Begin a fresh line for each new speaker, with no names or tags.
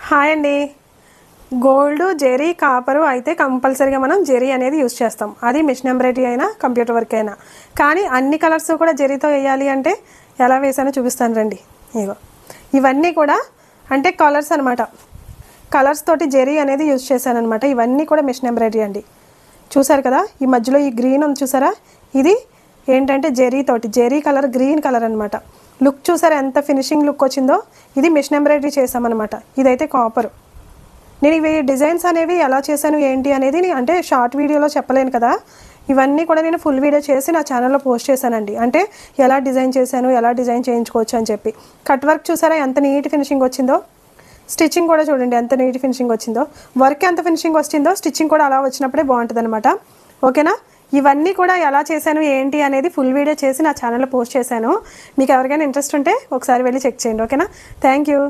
Hi అండి. Gold zari కాపరు అయితే కంపల్సరీగా మనం జెరీ అనేది యూస్ చేస్తాం. అది మిషన్ ఎంబ్రాయిడరీ అయినా కంప్యూటర్ వర్క్ అయినా. కానీ అన్ని కలర్స్ కూడా జెరీతో వేయాలి అంటే ఎలా వేసానో చూపిస్తాను రండి. ఇగో ఇవన్నీ కూడా అంటే కలర్స్ అనమాట. కలర్స్ తోటి జెరీ అనేది యూస్ చేశాను అనమాట. ఇవన్నీ కూడా మిషన్ ఎంబ్రాయిడరీ అండి. చూసారు కదా, ఈ మధ్యలో ఈ గ్రీన్ ఉంది చూసారా, ఇది ఏంటంటే జెరీ తోటి, జెరీ కలర్ గ్రీన్ కలర్ అనమాట. లుక్ చూసారా ఎంత ఫినిషింగ్ లుక్ వచ్చిందో. ఇది మిషన్ ఎంబ్రాయిడరీ చేసామన్నమాట. ఇదైతే కాపర్. నేను ఇవి డిజైన్స్ అనేవి ఎలా చేశాను ఏంటి అనేది అంటే షార్ట్ వీడియోలో చెప్పలేను కదా. ఇవన్నీ కూడా నేను ఫుల్ వీడియో చేసి నా ఛానల్లో పోస్ట్ చేశానండి. అంటే ఎలా డిజైన్ చేశాను, ఎలా డిజైన్ చేయించుకోవచ్చు అని చెప్పి. కట్ వర్క్ చూసారా ఎంత నీట్ ఫినిషింగ్ వచ్చిందో. స్టిచ్చింగ్ కూడా చూడండి ఎంత నీట్ ఫినిషింగ్ వచ్చిందో. వర్క్ ఎంత ఫినిషింగ్ వచ్చిందో స్టిచ్చింగ్ కూడా అలా వచ్చినప్పుడే బాగుంటుంది అనమాట. ఓకేనా. ఇవన్నీ కూడా ఎలా చేశాను ఏంటి అనేది ఫుల్ వీడియో చేసి నా ఛానల్లో పోస్ట్ చేశాను. మీకు ఎవరికైనా ఇంట్రెస్ట్ ఉంటే ఒకసారి వెళ్ళి చెక్ చేయండి. ఓకేనా. Thank you.